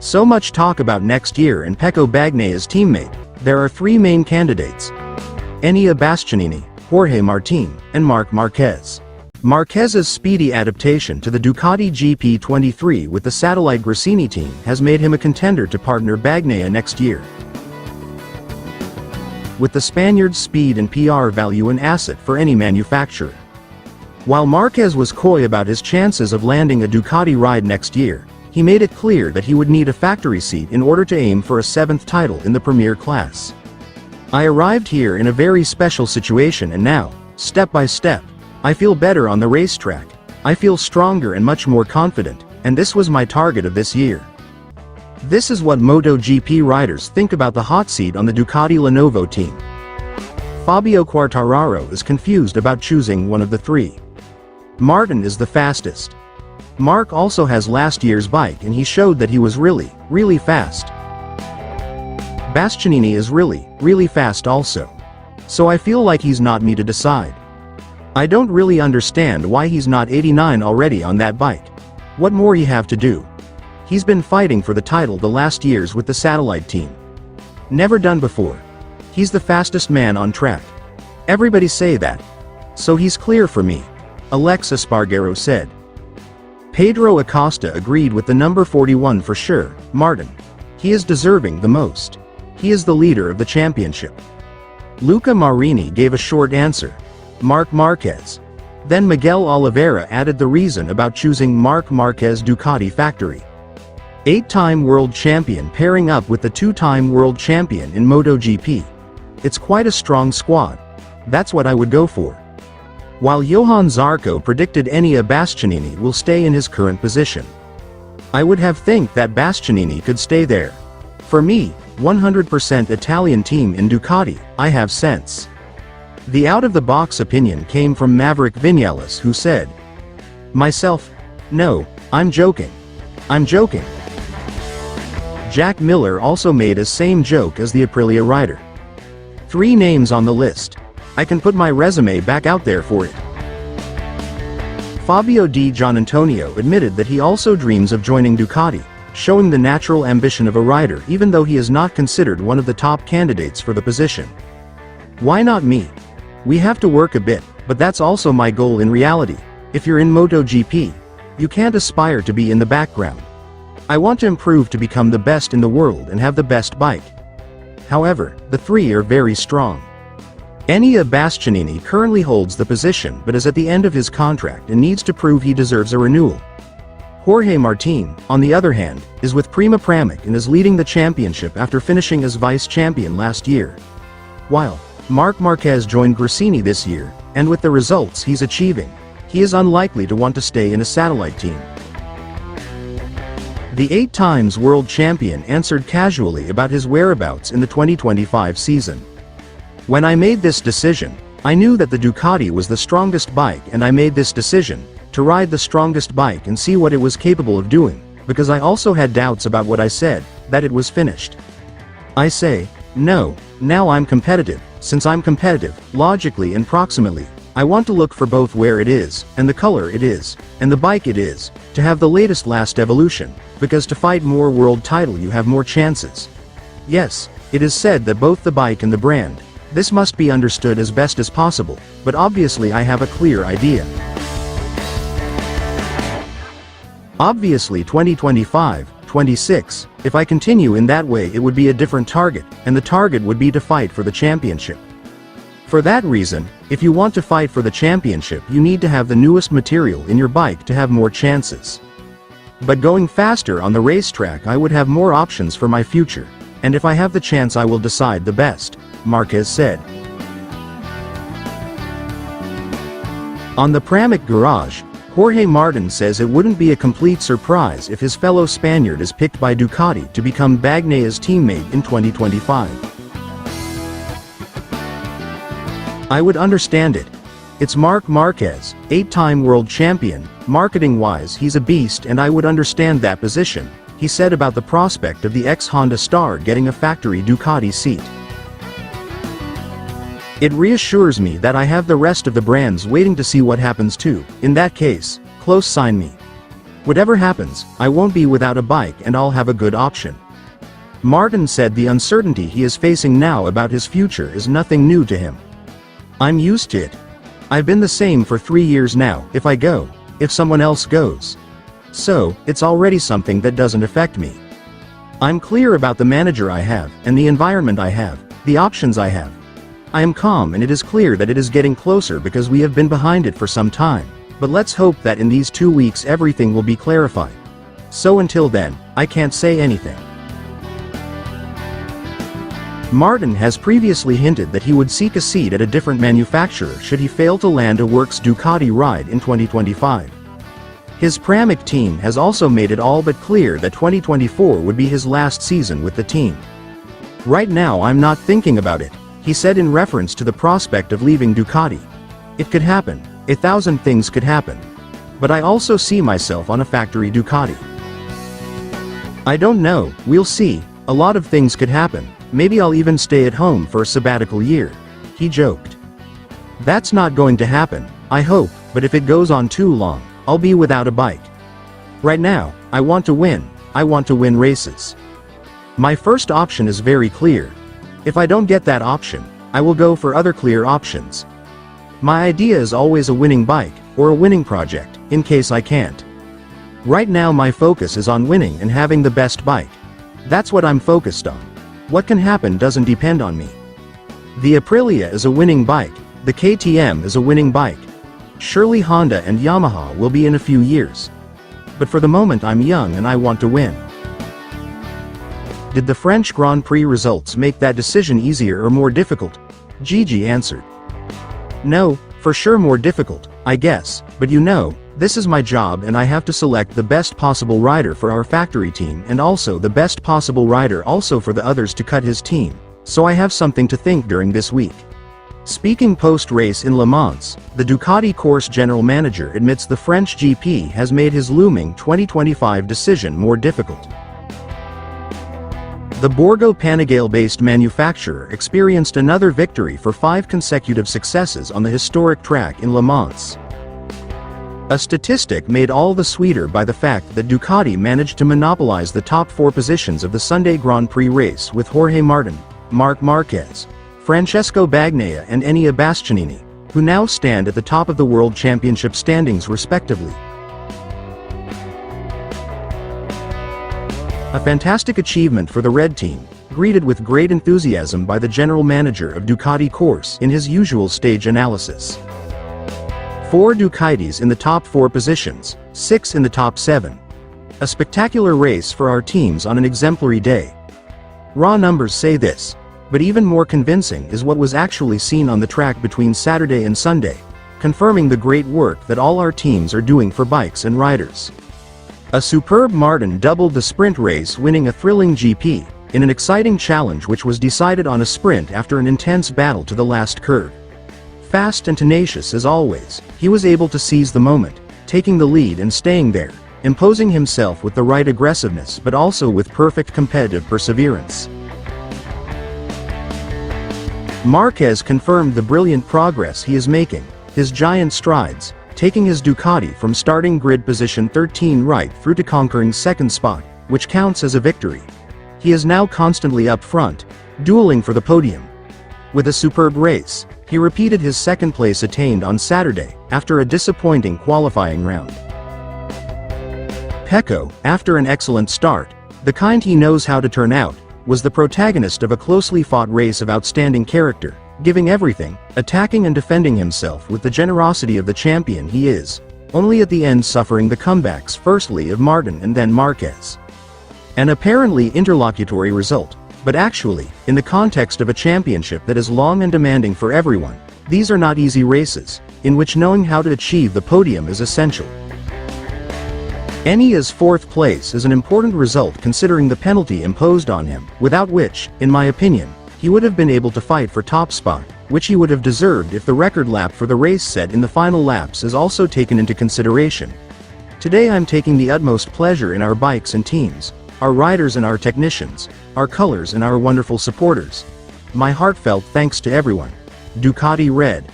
So much talk about next year and Pecco Bagnaya's teammate. There are three main candidates: Enea Bastianini, Jorge Martin, and Marc Marquez. Marquez's speedy adaptation to the Ducati GP23 with the satellite Gresini team has made him a contender to partner Bagnaia next year. With the Spaniard's speed and PR value an asset for any manufacturer. While Marquez was coy about his chances of landing a Ducati ride next year, he made it clear that he would need a factory seat in order to aim for a 7th title in the Premier class. "I arrived here in a very special situation and now, step by step, I feel better on the racetrack. I feel stronger and much more confident, and this was my target of this year." This is what MotoGP riders think about the hot seat on the Ducati Lenovo team. Fabio Quartararo is confused about choosing one of the three. Martin is the fastest. Marc also has last year's bike and he showed that he was really fast. Bastianini is really fast also. So I feel like he's not me to decide. I don't really understand why he's not 89 already on that bike. What more you have to do? He's been fighting for the title the last years with the satellite team. Never done before. He's the fastest man on track. Everybody say that. So he's clear for me, Alex Espargaro said. Pedro Acosta agreed with the number 41 for sure, Martin. He is deserving the most. He is the leader of the championship. Luca Marini gave a short answer: Marc Marquez. Then Miguel Oliveira added the reason about choosing Marc Marquez Ducati factory. 8-time world champion pairing up with the 2-time world champion in MotoGP. It's quite a strong squad. That's what I would go for. While Johan Zarco predicted Enea Bastianini will stay in his current position. I would have think that Bastianini could stay there. For me, 100% Italian team in Ducati, I have sense. The out-of-the-box opinion came from Maverick Vinales, who said, "Myself? No, I'm joking. I'm joking." Jack Miller also made a same joke as the Aprilia rider. 3 names on the list. I can put my resume back out there for it. Fabio Di Gianantonio admitted that he also dreams of joining Ducati, showing the natural ambition of a rider even though he is not considered one of the top candidates for the position. "Why not me? We have to work a bit, but that's also my goal in reality. If you're in MotoGP, you can't aspire to be in the background. I want to improve to become the best in the world and have the best bike." However, the 3 are very strong. Enea Bastianini currently holds the position but is at the end of his contract and needs to prove he deserves a renewal. Jorge Martin, on the other hand, is with Prima Pramac and is leading the championship after finishing as vice-champion last year. While Marc Marquez joined Gresini this year, and with the results he's achieving, he is unlikely to want to stay in a satellite team. The 8 times world champion answered casually about his whereabouts in the 2025 season. "When I made this decision, I knew that the Ducati was the strongest bike and I made this decision, to ride the strongest bike and see what it was capable of doing, because I also had doubts about what I said, that it was finished. I say, no, now I'm competitive, since I'm competitive, logically and proximately, I want to look for both where it is, and the color it is, and the bike it is, to have the latest last evolution, because to fight more world title you have more chances. Yes, it is said that both the bike and the brand, this must be understood as best as possible, but obviously I have a clear idea. Obviously 2025, 26, if I continue in that way it would be a different target, and the target would be to fight for the championship. For that reason, if you want to fight for the championship you need to have the newest material in your bike to have more chances. But going faster on the racetrack I would have more options for my future, and if I have the chance I will decide the best," Marquez said. On the Pramac garage, Jorge Martin says it wouldn't be a complete surprise if his fellow Spaniard is picked by Ducati to become Bagnaia's teammate in 2025. "I would understand it. It's Marc Marquez, 8-time world champion, marketing-wise he's a beast and I would understand that position," he said about the prospect of the ex-Honda star getting a factory Ducati seat. "It reassures me that I have the rest of the brands waiting to see what happens too. In that case, close sign me. Whatever happens, I won't be without a bike and I'll have a good option. Martin said the uncertainty he is facing now about his future is nothing new to him. I'm used to it. I've been the same for 3 years now. If I go, if someone else goes. So, it's already something that doesn't affect me. I'm clear about the manager I have, and the environment I have, the options I have. I am calm and it is clear that it is getting closer because we have been behind it for some time, but let's hope that in these 2 weeks everything will be clarified. So until then, I can't say anything. Martin has previously hinted that he would seek a seat at a different manufacturer should he fail to land a Works Ducati ride in 2025. His Pramac team has also made it all but clear that 2024 would be his last season with the team. Right now I'm not thinking about it, he said in reference to the prospect of leaving Ducati. It could happen, 1,000 things could happen. But I also see myself on a factory Ducati. I don't know, we'll see, a lot of things could happen. Maybe I'll even stay at home for a sabbatical year, he joked. That's not going to happen, I hope, but if it goes on too long, I'll be without a bike. Right now, I want to win races. My first option is very clear. If I don't get that option, I will go for other clear options. My idea is always a winning bike, or a winning project, in case I can't. Right now my focus is on winning and having the best bike. That's what I'm focused on. What can happen doesn't depend on me. The Aprilia is a winning bike, the KTM is a winning bike. Surely Honda and Yamaha will be in a few years. But for the moment I'm young and I want to win. Did the French Grand Prix results make that decision easier or more difficult? Gigi answered. No, for sure more difficult, I guess, but you know, this is my job and I have to select the best possible rider for our factory team and also the best possible rider also for the others to cut his team, so I have something to think during this week. Speaking post-race in Le Mans, the Ducati course general manager admits the French GP has made his looming 2025 decision more difficult. The Borgo Panigale-based manufacturer experienced another victory for 5 consecutive successes on the historic track in Le Mans. A statistic made all the sweeter by the fact that Ducati managed to monopolize the top 4 positions of the Sunday Grand Prix race with Jorge Martin, Marc Marquez, Francesco Bagnaia and Enea Bastianini, who now stand at the top of the World Championship standings respectively. A fantastic achievement for the Red Team, greeted with great enthusiasm by the general manager of Ducati course in his usual stage analysis. 4 Ducatis in the top 4 positions, 6 in the top 7. A spectacular race for our teams on an exemplary day. Raw numbers say this, but even more convincing is what was actually seen on the track between Saturday and Sunday, confirming the great work that all our teams are doing for bikes and riders. A superb Martin doubled the sprint race, winning a thrilling GP, in an exciting challenge which was decided on a sprint after an intense battle to the last curve. Fast and tenacious as always, he was able to seize the moment, taking the lead and staying there, imposing himself with the right aggressiveness but also with perfect competitive perseverance. Marquez confirmed the brilliant progress he is making, his giant strides, taking his Ducati from starting grid position 13 right through to conquering second spot, which counts as a victory. He is now constantly up front, dueling for the podium. With a superb race, he repeated his second place attained on Saturday, after a disappointing qualifying round. Pecco, after an excellent start, the kind he knows how to turn out, was the protagonist of a closely fought race of outstanding character, giving everything, attacking and defending himself with the generosity of the champion he is, only at the end suffering the comebacks firstly of Martin and then Marquez. An apparently interlocutory result, but actually, in the context of a championship that is long and demanding for everyone, these are not easy races, in which knowing how to achieve the podium is essential. Enea's 4th place is an important result considering the penalty imposed on him, without which, in my opinion, he would have been able to fight for top spot, which he would have deserved if the record lap for the race set in the final laps is also taken into consideration. Today I'm taking the utmost pleasure in our bikes and teams, our riders and our technicians, our colors and our wonderful supporters. My heartfelt thanks to everyone. Ducati Red.